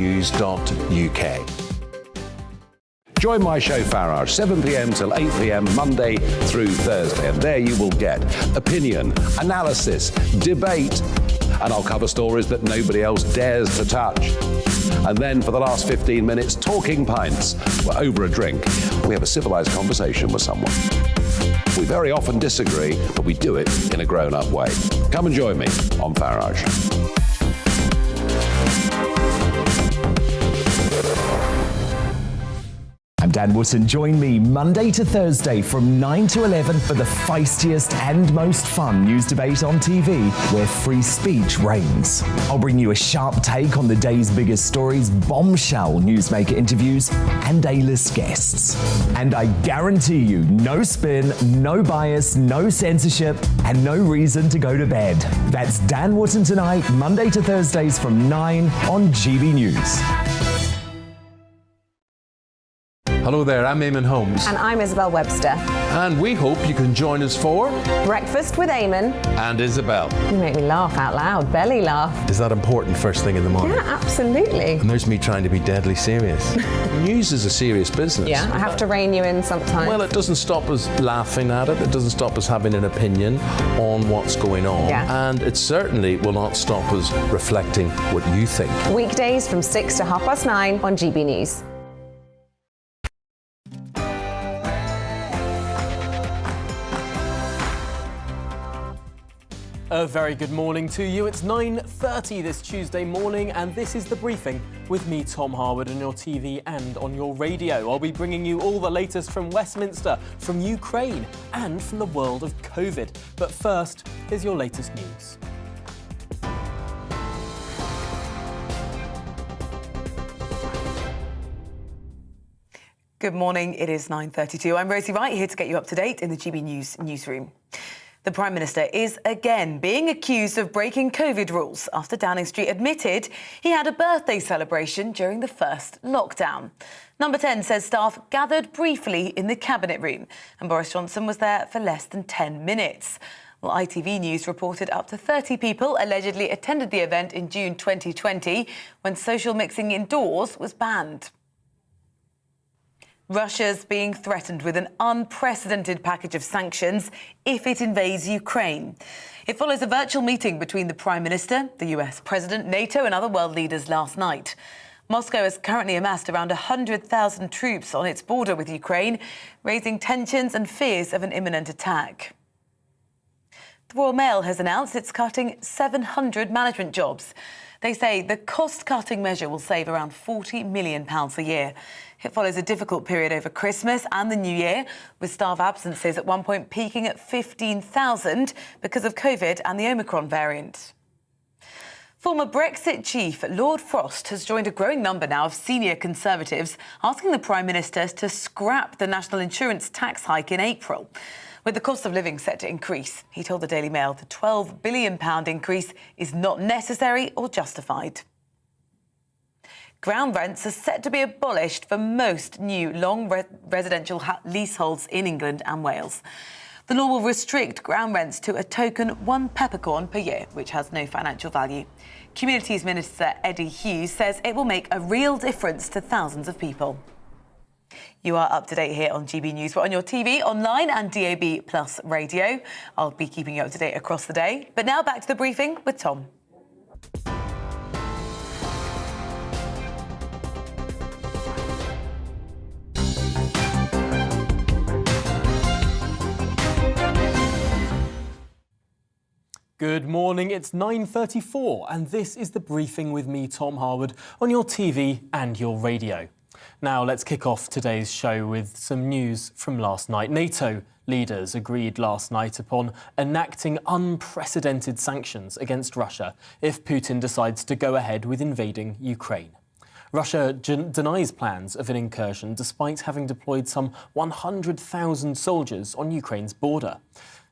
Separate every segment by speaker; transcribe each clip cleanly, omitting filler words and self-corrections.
Speaker 1: GBNews.uk. Join my show Farage, 7 p.m. till 8 p.m. Monday through Thursday, and there you will get opinion, analysis, debate, and I'll cover stories that nobody else dares to touch. And then for the last 15 minutes, talking pints. We're over a drink. We have a civilized conversation with someone. We very often disagree, but we do it in a grown-up way. Come and join me on Farage.
Speaker 2: I'm Dan Wootton. Join me Monday to Thursday from 9 to 11 for the feistiest and most fun news debate on TV, where free speech reigns. I'll bring you a sharp take on the day's biggest stories, bombshell newsmaker interviews, and A-list guests. And I guarantee you, no spin, no bias, no censorship, and no reason to go to bed. That's Dan Wootton tonight, Monday to Thursdays from 9 on GB News.
Speaker 3: Hello there, I'm Eamon Holmes.
Speaker 4: And I'm Isabel Webster.
Speaker 3: And we hope you can join us for
Speaker 4: Breakfast with Eamon
Speaker 3: and Isabel.
Speaker 4: You make me laugh out loud, belly laugh.
Speaker 3: Is that important first thing in the morning?
Speaker 4: Yeah, absolutely.
Speaker 3: And there's me trying to be deadly serious. News is a serious business.
Speaker 4: Yeah, I have to rein you in sometimes.
Speaker 3: Well, it doesn't stop us laughing at it. It doesn't stop us having an opinion on what's going on.
Speaker 4: Yeah.
Speaker 3: And it certainly will not stop us reflecting what you think.
Speaker 4: Weekdays from 6 to 9:30 on GB News.
Speaker 5: A very good morning to you. It's 9:30 this Tuesday morning, and this is The Briefing with me, Tom Harwood, on your TV and on your radio. I'll be bringing you all the latest from Westminster, from Ukraine, and from the world of COVID. But first, here's your latest news.
Speaker 6: Good morning, it is 9:32. I'm Rosie Wright, here to get you up to date in the GB News newsroom. The Prime Minister is again being accused of breaking COVID rules after Downing Street admitted he had a birthday celebration during the first lockdown. Number 10 says staff gathered briefly in the Cabinet room and Boris Johnson was there for less than 10 minutes. Well, ITV News reported up to 30 people allegedly attended the event in June 2020 when social mixing indoors was banned. Russia's being threatened with an unprecedented package of sanctions if it invades Ukraine. It follows a virtual meeting between the Prime Minister, the US President, NATO and other world leaders last night. Moscow has currently amassed around 100,000 troops on its border with Ukraine, raising tensions and fears of an imminent attack. The Royal Mail has announced it's cutting 700 management jobs. They say the cost-cutting measure will save around £40 million a year. It follows a difficult period over Christmas and the New Year, with staff absences at one point peaking at 15,000 because of COVID and the Omicron variant. Former Brexit chief Lord Frost has joined a growing number now of senior Conservatives asking the Prime Minister to scrap the national insurance tax hike in April. With the cost of living set to increase, he told the Daily Mail the £12 billion increase is not necessary or justified. Ground rents are set to be abolished for most new long residential leaseholds in England and Wales. The law will restrict ground rents to a token £1 peppercorn per year, which has no financial value. Communities Minister Eddie Hughes says it will make a real difference to thousands of people. You are up to date here on GB News. We're on your TV, online and DAB Plus radio. I'll be keeping you up to date across the day. But now back to the briefing with Tom.
Speaker 5: Good morning, it's 9:34 and this is The Briefing with me, Tom Harwood, on your TV and your radio. Now let's kick off today's show with some news from last night. NATO leaders agreed last night upon enacting unprecedented sanctions against Russia if Putin decides to go ahead with invading Ukraine. Russia denies plans of an incursion despite having deployed some 100,000 soldiers on Ukraine's border.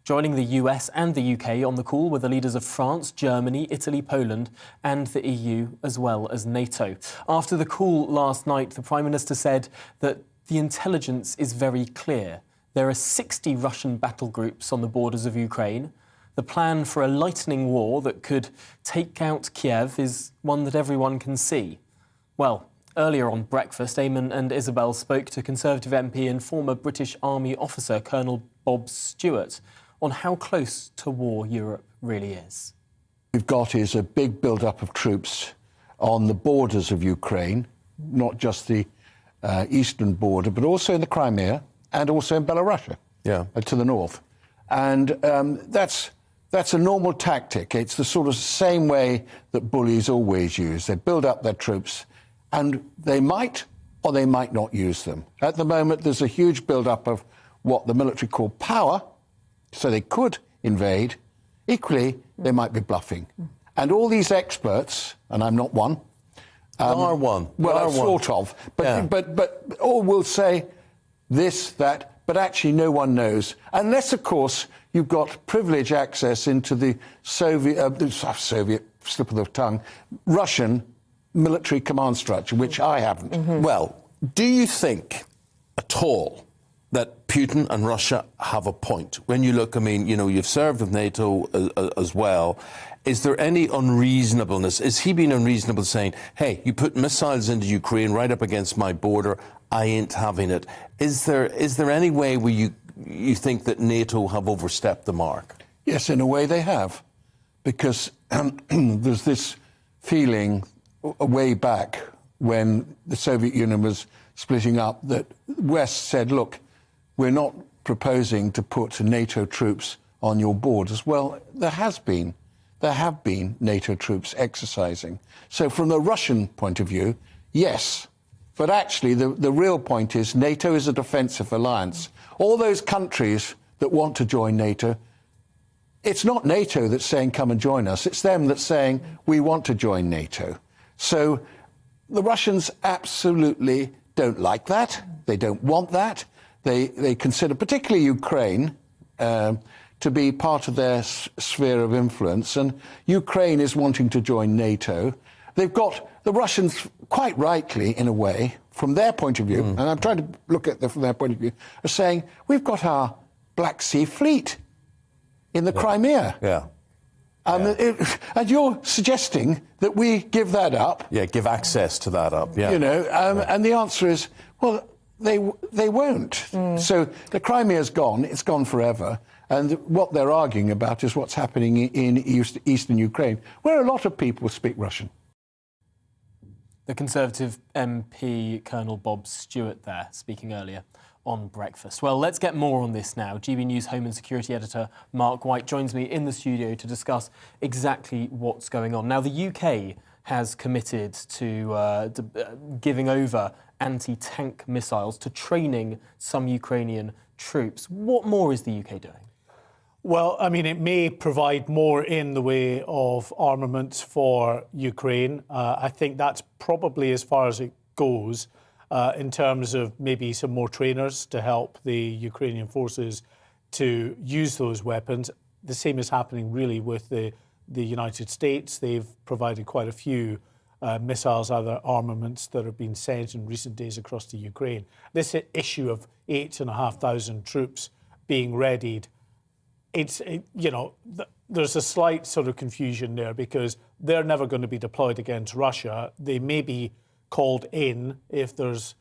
Speaker 5: Joining the US and the UK on the call were the leaders of France, Germany, Italy, Poland and the EU, as well as NATO. After the call last night, the Prime Minister said that the intelligence is very clear. There are 60 Russian battle groups on the borders of Ukraine. The plan for a lightning war that could take out Kiev is one that everyone can see. Well, earlier on breakfast, Eamon and Isabel spoke to Conservative MP and former British Army officer Colonel Bob Stewart on how close to war Europe really is.
Speaker 7: We've got is a big build-up of troops on the borders of Ukraine, not just the eastern border, but also in the Crimea and also in Belarus, to the north. And that's a normal tactic. It's the sort of same way that bullies always use. They build up their troops, and they might or they might not use them. At the moment, there's a huge build-up of what the military call power, so they could invade. Equally, they might be bluffing. And all these experts, and I'm not one.
Speaker 3: Are one.
Speaker 7: Well, sort of. But all will say this, that, but actually no one knows. Unless, of course, you've got privileged access into the Soviet, slip of the tongue, Russian military command structure, which I haven't.
Speaker 3: Well, do you think at all that Putin and Russia have a point? When you look, I mean, you know, you've served with NATO as well. Is there any unreasonableness? Is he being unreasonable saying, hey, you put missiles into Ukraine right up against my border, I ain't having it? Is there any way where you think that NATO have overstepped the mark?
Speaker 7: Yes, in a way they have. Because there's this feeling way back when the Soviet Union was splitting up that the West said, look, we're not proposing to put NATO troops on your borders. Well, there have been NATO troops exercising. So from the Russian point of view, yes. But actually, the real point is NATO is a defensive alliance. All those countries that want to join NATO, it's not NATO that's saying, come and join us. It's them that's saying, we want to join NATO. So the Russians absolutely don't like that. They don't want that. They consider, particularly Ukraine, to be part of their sphere of influence. And Ukraine is wanting to join NATO. They've got the Russians, quite rightly, in a way, from their point of view, and I'm trying to look at them from their point of view, are saying, we've got our Black Sea Fleet in the Crimea. And you're suggesting that we give that up.
Speaker 3: Yeah, give access to that up,
Speaker 7: You know, and the answer is, well, they won't. So the Crimea's gone, it's gone forever. And what they're arguing about is what's happening in eastern Ukraine, where a lot of people speak Russian.
Speaker 5: The Conservative MP, Colonel Bob Stewart there, speaking earlier on breakfast. Well, let's get more on this now. GB News Home and Security Editor Mark White joins me in the studio to discuss exactly what's going on. Now, the UK has committed to giving over anti-tank missiles, to training some Ukrainian troops. What more is the UK doing?
Speaker 8: Well, I mean, it may provide more in the way of armaments for Ukraine. I think that's probably as far as it goes in terms of maybe some more trainers to help the Ukrainian forces to use those weapons. The same is happening really with the United States. They've provided quite a few missiles, other armaments that have been sent in recent days across to Ukraine. This issue of 8,500 troops being readied, there's a slight sort of confusion there because they're never going to be deployed against Russia. They may be called in if there's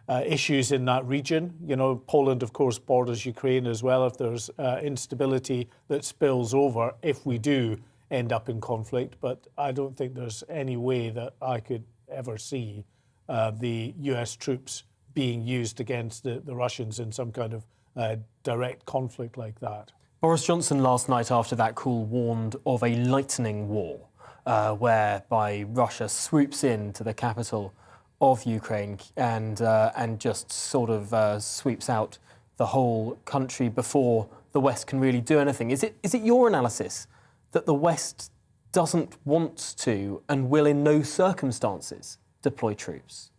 Speaker 8: issues in that region. You know, Poland, of course, borders Ukraine as well. If there's instability that spills over, if we do end up in conflict. But I don't think there's any way that I could ever see the US troops being used against the Russians in some kind of direct conflict like that.
Speaker 5: Boris Johnson last night after that call warned of a lightning war whereby Russia swoops into the capital of Ukraine and just sort of sweeps out the whole country before the West can really do anything. Is it your analysis that the West doesn't want to and will in no circumstances deploy troops?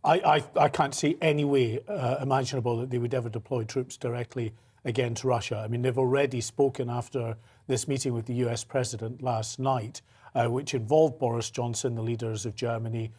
Speaker 8: I can't see any way imaginable that they would ever deploy troops directly against Russia. I mean, they've already spoken after this meeting with the US president last night, which involved Boris Johnson, the leaders of Germany,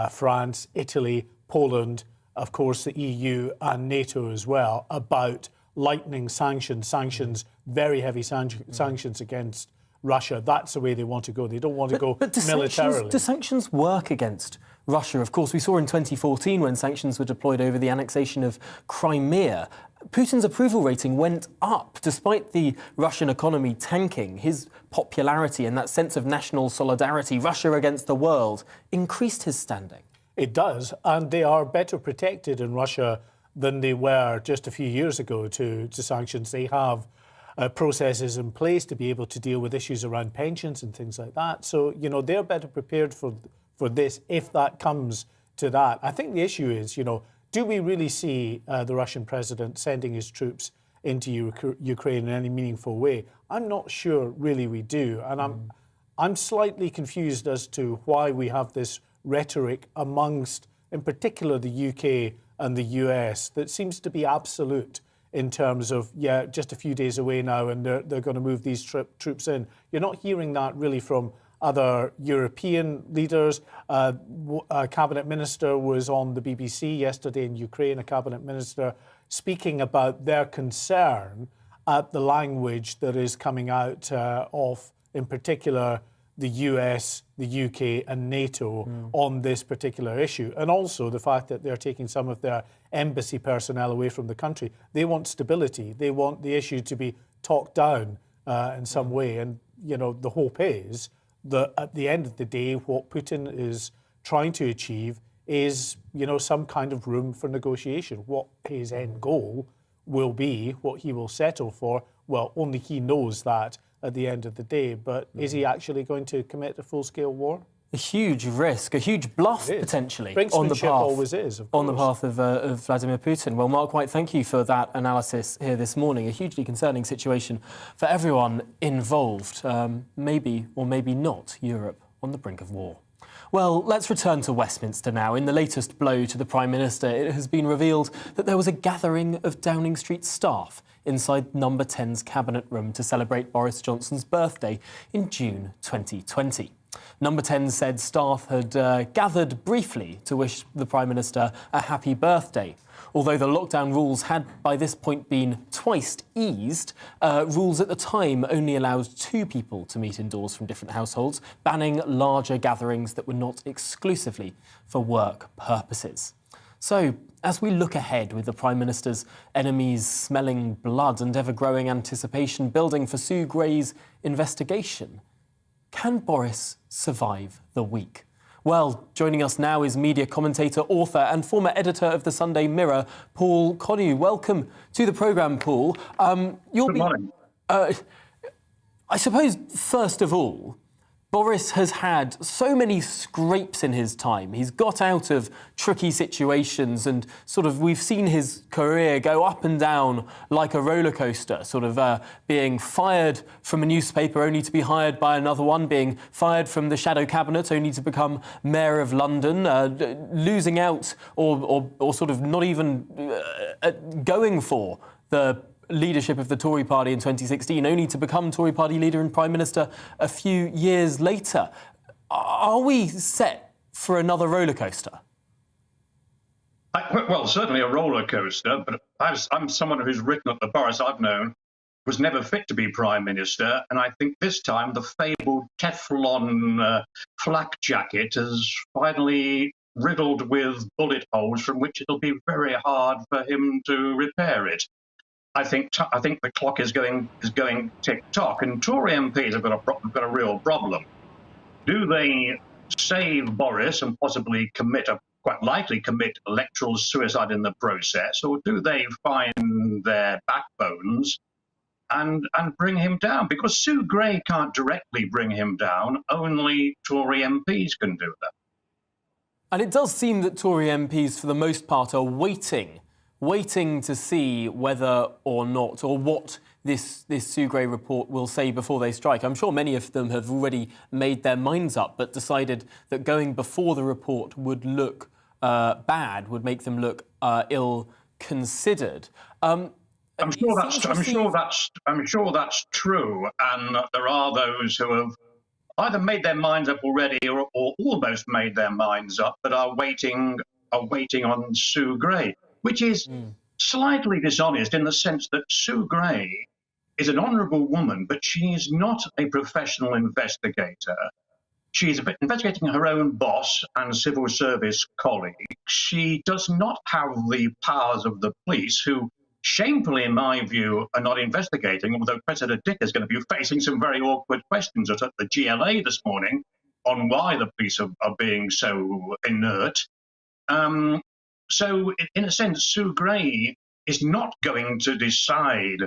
Speaker 8: France, Italy, Poland, of course, the EU and NATO as well, about lightning sanctions, very heavy sanctions against Russia. That's the way they want to go. They don't want to go militarily.
Speaker 5: Do sanctions work against Russia. Of course, we saw in 2014 when sanctions were deployed over the annexation of Crimea, Putin's approval rating went up despite the Russian economy tanking. His popularity and that sense of national solidarity, Russia against the world, increased his standing.
Speaker 8: It does, and they are better protected in Russia than they were just a few years ago to sanctions. They have processes in place to be able to deal with issues around pensions and things like that. So, you know, they're better prepared for this if that comes to that. I think the issue is, you know, do we really see the Russian president sending his troops into Ukraine in any meaningful way? I'm not sure really we do. And I'm slightly confused as to why we have this rhetoric amongst, in particular, the UK and the US that seems to be absolute in terms of, yeah, just a few days away now and they're going to move these troops in. You're not hearing that really from other European leaders. A cabinet minister was on the BBC yesterday in Ukraine, a cabinet minister speaking about their concern at the language that is coming out of, in particular, the US, the UK and NATO on this particular issue. And also the fact that they're taking some of their embassy personnel away from the country. They want stability. They want the issue to be talked down in some way. And, you know, the hope is that at the end of the day, what Putin is trying to achieve is, you know, some kind of room for negotiation. What his end goal will be, what he will settle for, well, only he knows that at the end of the day. But is he actually going to commit a full-scale war?
Speaker 5: A huge risk, a huge bluff potentially on the path.
Speaker 8: Always is, of course.
Speaker 5: On the path of Vladimir Putin. Well, Mark White, thank you for that analysis here this morning. A hugely concerning situation for everyone involved. Maybe or maybe not Europe on the brink of war. Well, let's return to Westminster now. In the latest blow to the Prime Minister, it has been revealed that there was a gathering of Downing Street staff inside Number 10's cabinet room to celebrate Boris Johnson's birthday in June 2020. Number 10 said staff had gathered briefly to wish the Prime Minister a happy birthday. Although the lockdown rules had by this point been twice eased, rules at the time only allowed 2 people to meet indoors from different households, banning larger gatherings that were not exclusively for work purposes. So, as we look ahead with the Prime Minister's enemies smelling blood and ever-growing anticipation building for Sue Gray's investigation, can Boris survive the week? Well, joining us now is media commentator, author and former editor of the Sunday Mirror, Paul Connew. Welcome to the programme, Paul.
Speaker 9: Good morning.
Speaker 5: I suppose, first of all, Boris has had so many scrapes in his time. He's got out of tricky situations and sort of we've seen his career go up and down like a roller coaster, sort of being fired from a newspaper only to be hired by another one, being fired from the shadow cabinet only to become mayor of London, losing out or sort of not even going for the leadership of the Tory party in 2016, only to become Tory party leader and Prime Minister a few years later. Are we set for another roller coaster?
Speaker 9: Well, certainly a roller coaster, but I'm someone who's written that the Boris I've known was never fit to be Prime Minister, and I think this time the fabled Teflon flak jacket is finally riddled with bullet holes from which it'll be very hard for him to repair it. I think the clock is going tick-tock, and Tory MPs have got a real problem. Do they save Boris and possibly quite likely commit electoral suicide in the process, or do they find their backbones and bring him down? Because Sue Gray can't directly bring him down, only Tory MPs can do that.
Speaker 5: And it does seem that Tory MPs, for the most part, are waiting to see whether or not, or what this Sue Gray report will say before they strike. I'm sure many of them have already made their minds up, but decided that going before the report would look bad, would make them look ill-considered. I'm
Speaker 9: sure that's true, and there are those who have either made their minds up already or almost made their minds up, but are waiting on Sue Gray, which is slightly dishonest in the sense that Sue Gray is an honourable woman, but she is not a professional investigator. she's investigating her own boss and civil service colleagues. She does not have the powers of the police, who shamefully, in my view, are not investigating, although Cressida Dick is going to be facing some very awkward questions at the GLA this morning on why the police are being so inert. So, in a sense, Sue Gray is not going to decide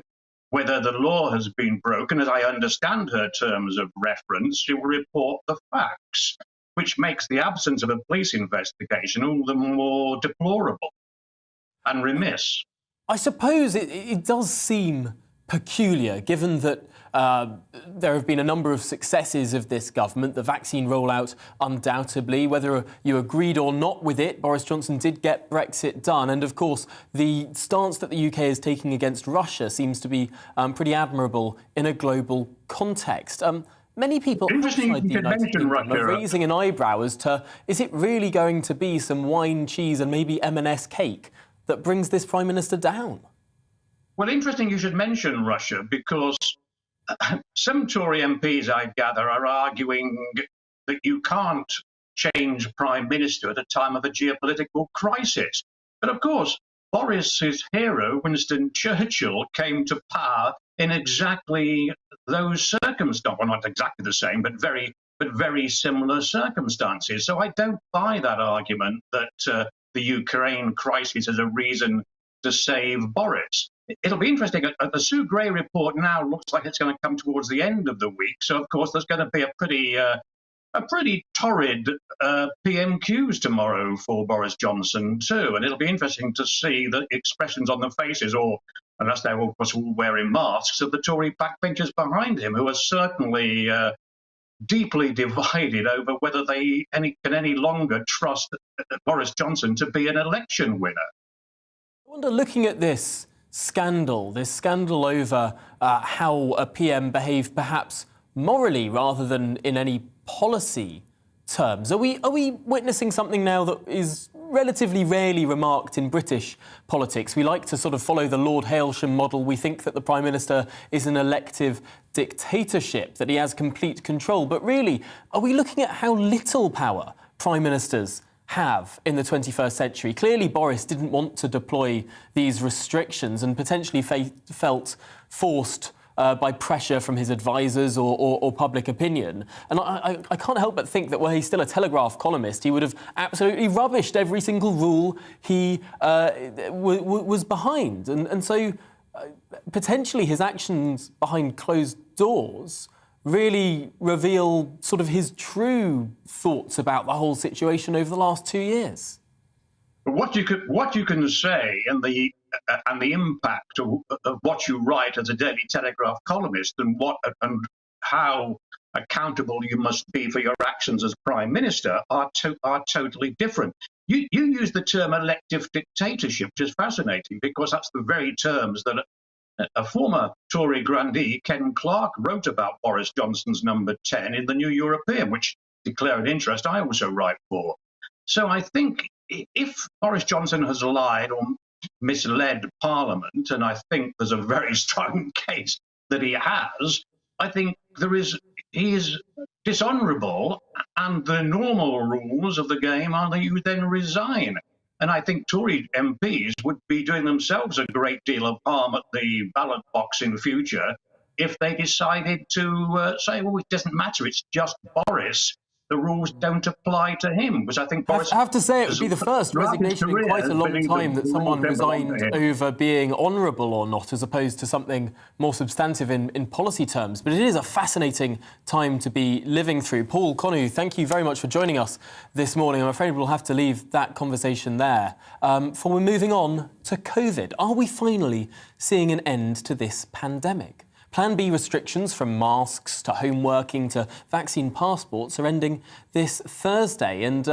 Speaker 9: whether the law has been broken. As I understand her terms of reference, she will report the facts, which makes the absence of a police investigation all the more deplorable and remiss.
Speaker 5: I suppose it does seem peculiar, given that there have been a number of successes of this government, the vaccine rollout undoubtedly, whether you agreed or not with it, Boris Johnson did get Brexit done. And of course, the stance that the UK is taking against Russia seems to be pretty admirable in a global context. Many people outside the United Kingdom are raising an eyebrow as to, is it really going to be some wine, cheese and maybe M&S cake that brings this Prime Minister down?
Speaker 9: Well, interesting you should mention Russia, because some Tory MPs, I gather, are arguing that you can't change Prime Minister at a time of a geopolitical crisis. But of course, Boris's hero, Winston Churchill, came to power in exactly those circumstances. Well, not exactly the same, but very similar circumstances. So I don't buy that argument that the Ukraine crisis is a reason to save Boris. It'll be interesting. The Sue Gray report now looks like it's going to come towards the end of the week. So, of course, there's going to be a pretty torrid PMQs tomorrow for Boris Johnson, too. And it'll be interesting to see the expressions on the faces, or unless they're all wearing masks, of the Tory backbenchers behind him, who are certainly deeply divided over whether they can any longer trust Boris Johnson to be an election winner.
Speaker 5: I wonder, looking at this scandal over how a PM behaved perhaps morally rather than in any policy terms, are we witnessing something now that is relatively rarely remarked in British politics? We like to sort of follow the Lord Hailsham model. We think that the Prime Minister is an elective dictatorship, that he has complete control. But really, are we looking at how little power Prime Ministers have in the 21st century? Clearly, Boris didn't want to deploy these restrictions and potentially felt forced by pressure from his advisors or public opinion. And I can't help but think that were he still a Telegraph columnist, he would have absolutely rubbished every single rule he was behind. And so potentially his actions behind closed doors really reveal sort of his true thoughts about the whole situation over the last 2 years.
Speaker 9: What you can say and the impact of what you write as a Daily Telegraph columnist and how accountable you must be for your actions as Prime Minister are totally different. You use the term elective dictatorship, which is fascinating, because that's the very terms that a former Tory grandee, Ken Clarke, wrote about Boris Johnson's number 10 in the New European, which Declare an Interest I also write for. So I think if Boris Johnson has lied or misled Parliament, and I think there's a very strong case that he has, I think he is dishonourable, and the normal rules of the game are that you then resign. And I think Tory MPs would be doing themselves a great deal of harm at the ballot box in future if they decided to say, well, it doesn't matter, it's just Boris. The rules don't apply to him, because I think Boris...
Speaker 5: I have to say, it would be the first resignation in quite a long time that someone resigned over being honourable or not, as opposed to something more substantive in policy terms. But it is a fascinating time to be living through. Paul Connew, thank you very much for joining us this morning. I'm afraid we'll have to leave that conversation there. For we're moving on to COVID. Are we finally seeing an end to this pandemic? Plan B restrictions, from masks to home working to vaccine passports, are ending this Thursday. And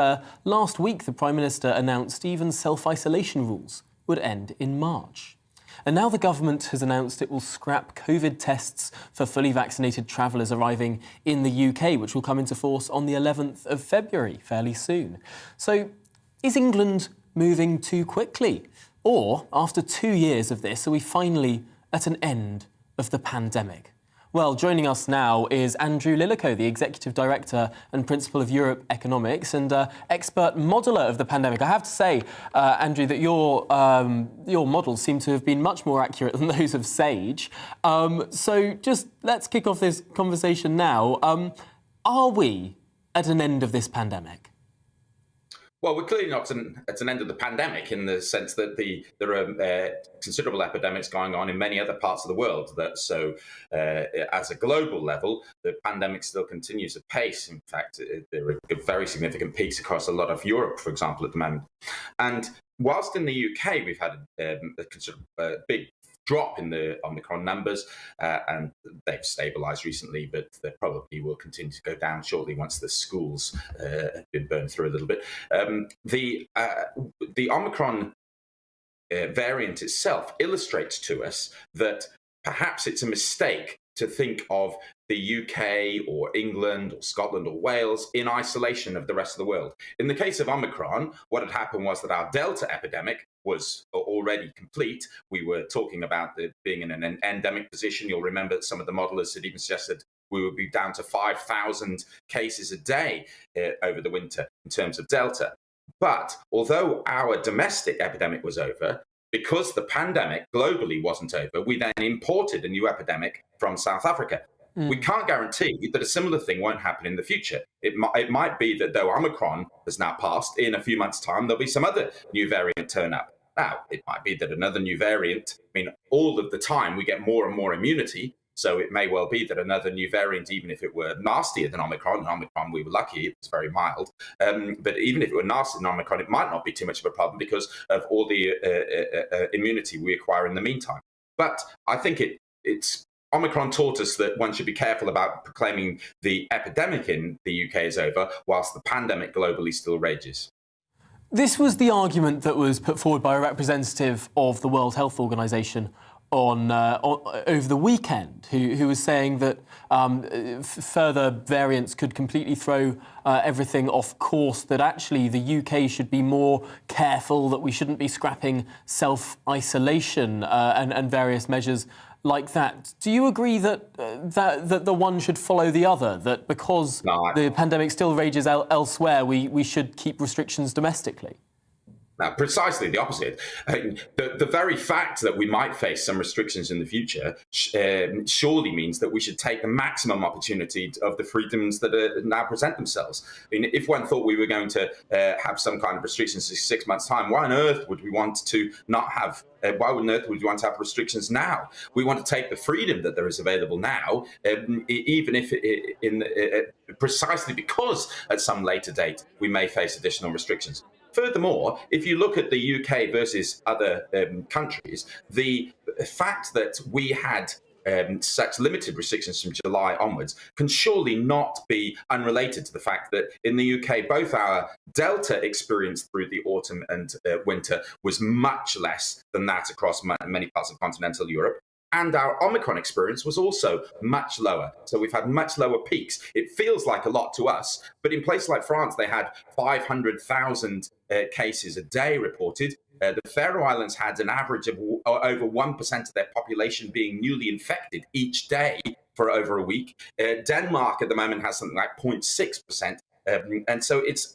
Speaker 5: last week, the Prime Minister announced even self-isolation rules would end in March. And now the government has announced it will scrap COVID tests for fully vaccinated travellers arriving in the UK, which will come into force on the 11th of February, fairly soon. So is England moving too quickly? Or, after 2 years of this, are we finally at an end of the pandemic? Well, joining us now is Andrew Lillico, the Executive Director and Principal of Europe Economics and expert modeller of the pandemic. I have to say, Andrew, that your models seem to have been much more accurate than those of Sage. So just let's kick off this conversation now. Are we at an end of this pandemic?
Speaker 10: Well, we're clearly not at an end of the pandemic in the sense that there are considerable epidemics going on in many other parts of the world. So, as a global level, the pandemic still continues at pace. In fact, there are very significant peaks across a lot of Europe, for example, at the moment. And whilst in the UK we've had a big drop in the Omicron numbers, and they've stabilised recently, but they probably will continue to go down shortly once the schools have been burned through a little bit. The Omicron variant itself illustrates to us that perhaps it's a mistake to think of the UK or England or Scotland or Wales in isolation of the rest of the world. In the case of Omicron, what had happened was that our Delta epidemic was already complete. We were talking about being in an endemic position. You'll remember that some of the modelers had even suggested we would be down to 5,000 cases a day over the winter in terms of Delta. But although our domestic epidemic was over, because the pandemic globally wasn't over, we then imported a new epidemic from South Africa. We can't guarantee that a similar thing won't happen in the future. It might be that though Omicron has now passed, in a few months' time, there'll be some other new variant turn up. Now, it might be that another new variant, all of the time we get more and more immunity. So it may well be that another new variant, even if it were nastier than Omicron, and Omicron, we were lucky, it was very mild. But even if it were nastier than Omicron, it might not be too much of a problem because of all the immunity we acquire in the meantime. But I think it's Omicron taught us that one should be careful about proclaiming the epidemic in the UK is over, whilst the pandemic globally still rages.
Speaker 5: This was the argument that was put forward by a representative of the World Health Organization over the weekend, who was saying that further variants could completely throw everything off course, that actually the UK should be more careful, that we shouldn't be scrapping self-isolation and various measures like that. Do you agree that the one should follow the other, that because the pandemic still rages elsewhere, we should keep restrictions domestically?
Speaker 10: Now, precisely the opposite. The very fact that we might face some restrictions in the future surely means that we should take the maximum opportunity of the freedoms that now present themselves. If one thought we were going to have some kind of restrictions in 6 months' time, why on earth would we want to not have? Why on earth would we want to have restrictions now? We want to take the freedom that there is available now, even if precisely because at some later date we may face additional restrictions. Furthermore, if you look at the UK versus other countries, the fact that we had such limited restrictions from July onwards can surely not be unrelated to the fact that in the UK, both our Delta experience through the autumn and winter was much less than that across many parts of continental Europe. And our Omicron experience was also much lower. So we've had much lower peaks. It feels like a lot to us, but in places like France, they had 500,000 cases a day reported. The Faroe Islands had an average of over 1% of their population being newly infected each day for over a week. Denmark at the moment has something like 0.6%. And so it's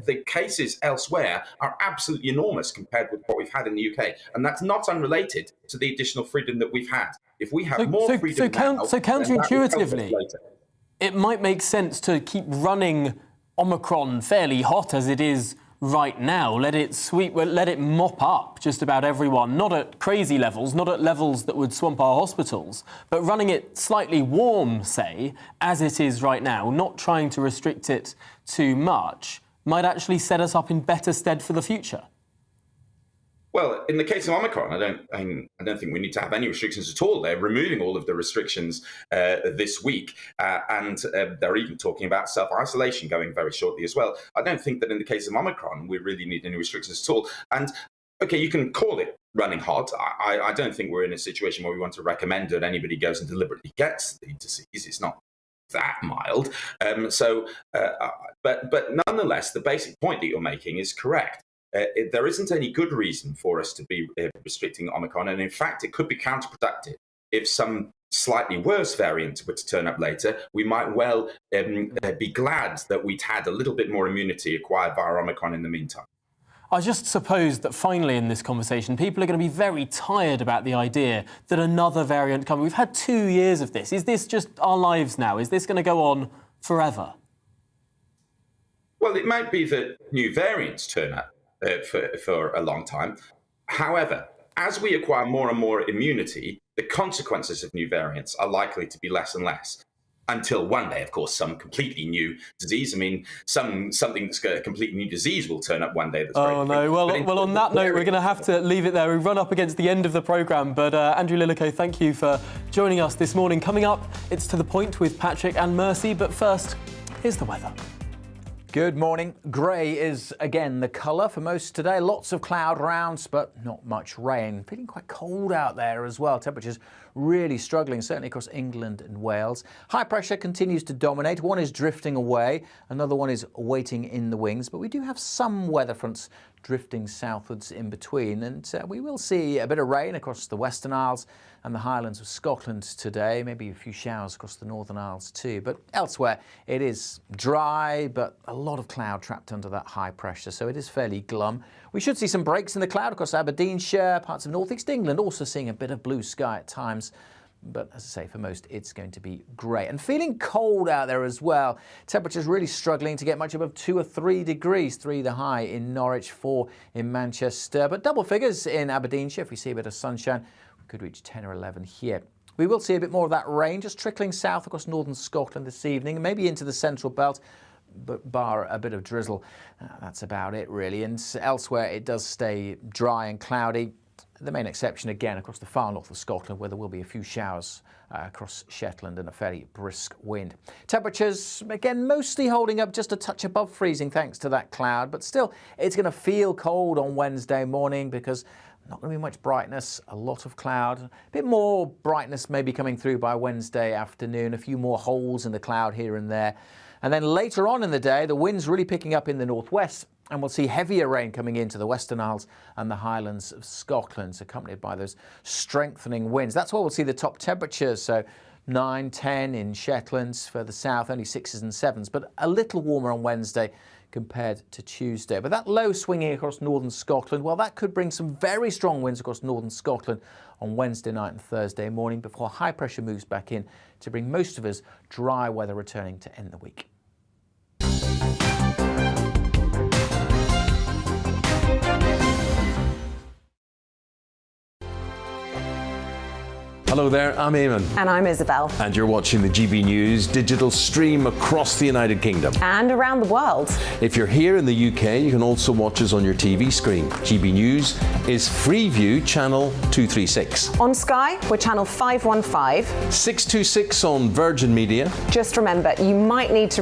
Speaker 10: the cases elsewhere are absolutely enormous compared with what we've had in the UK, and that's not unrelated to the additional freedom that we've had. If we have more freedom now,
Speaker 5: so counterintuitively, it might make sense to keep running Omicron fairly hot as it is right now. Let it mop up just about everyone, not at crazy levels, not at levels that would swamp our hospitals, but running it slightly warm, say, as it is right now, not trying to restrict it too much, might actually set us up in better stead for the future.
Speaker 10: Well, in the case of Omicron, I don't think we need to have any restrictions at all. They're removing all of the restrictions this week, and they're even talking about self-isolation going very shortly as well. I don't think that in the case of Omicron, we really need any restrictions at all. And okay, you can call it running hot. I don't think we're in a situation where we want to recommend that anybody goes and deliberately gets the disease. It's not that mild. But nonetheless, the basic point that you're making is correct. There isn't any good reason for us to be restricting Omicron, and in fact, it could be counterproductive. if some slightly worse variant were to turn up later, we might well be glad that we'd had a little bit more immunity acquired via Omicron in the meantime.
Speaker 5: I just suppose that finally in this conversation, people are going to be very tired about the idea that another variant coming. We've had 2 years of this. Is this just our lives now? Is this going to go on forever?
Speaker 10: Well, it might be that new variants turn up for a long time. However, as we acquire more and more immunity, the consequences of new variants are likely to be less and less. Until one day, of course, some completely new disease. I mean, something that's a completely new disease will turn up one day. That's very different.
Speaker 5: Well, on that note, we're going to have to leave it there. We've run up against the end of the programme. But Andrew Lillico, thank you for joining us this morning. Coming up, it's To The Point with Patrick and Mercy. But first, here's the weather.
Speaker 11: Good morning. Grey is again the colour for most today. Lots of cloud rounds, but not much rain. Feeling quite cold out there as well. Temperatures really struggling, certainly across England and Wales. High pressure continues to dominate. One is drifting away, another one is waiting in the wings. But we do have some weather fronts drifting southwards in between, and we will see a bit of rain across the Western Isles and the Highlands of Scotland today, maybe a few showers across the Northern Isles too. But elsewhere it is dry, but a lot of cloud trapped under that high pressure, so it is fairly glum. We should see some breaks in the cloud across Aberdeenshire, parts of North East England, also seeing a bit of blue sky at times. But as I say, for most, it's going to be grey. And feeling cold out there as well. Temperatures really struggling to get much above 2 or 3 degrees. 3 the high in Norwich, 4 in Manchester. But double figures in Aberdeenshire. If we see a bit of sunshine, we could reach 10 or 11 here. We will see a bit more of that rain just trickling south across northern Scotland this evening, maybe into the central belt. But bar a bit of drizzle, that's about it really. And elsewhere, it does stay dry and cloudy. The main exception again across the far north of Scotland, where there will be a few showers across Shetland and a fairly brisk wind. Temperatures again mostly holding up just a touch above freezing thanks to that cloud, but still it's going to feel cold on Wednesday morning because not going to be much brightness, a lot of cloud, a bit more brightness maybe coming through by Wednesday afternoon, a few more holes in the cloud here and there. And then later on in the day, the wind's really picking up in the northwest, and we'll see heavier rain coming into the Western Isles and the Highlands of Scotland, accompanied by those strengthening winds. That's where we'll see the top temperatures, so 9, 10 in Shetland, further south, only 6s and 7s, but a little warmer on Wednesday compared to Tuesday. But that low swinging across northern Scotland, well, that could bring some very strong winds across northern Scotland on Wednesday night and Thursday morning before high pressure moves back in to bring most of us dry weather returning to end the week.
Speaker 3: Hello there, I'm Eamon.
Speaker 4: And I'm Isabel.
Speaker 3: And you're watching the GB News digital stream across the United Kingdom.
Speaker 4: And around the world.
Speaker 3: If you're here in the UK, you can also watch us on your TV screen. GB News is Freeview channel 236.
Speaker 4: On Sky, we're channel 515.
Speaker 3: 626 on Virgin Media.
Speaker 4: Just remember, you might need to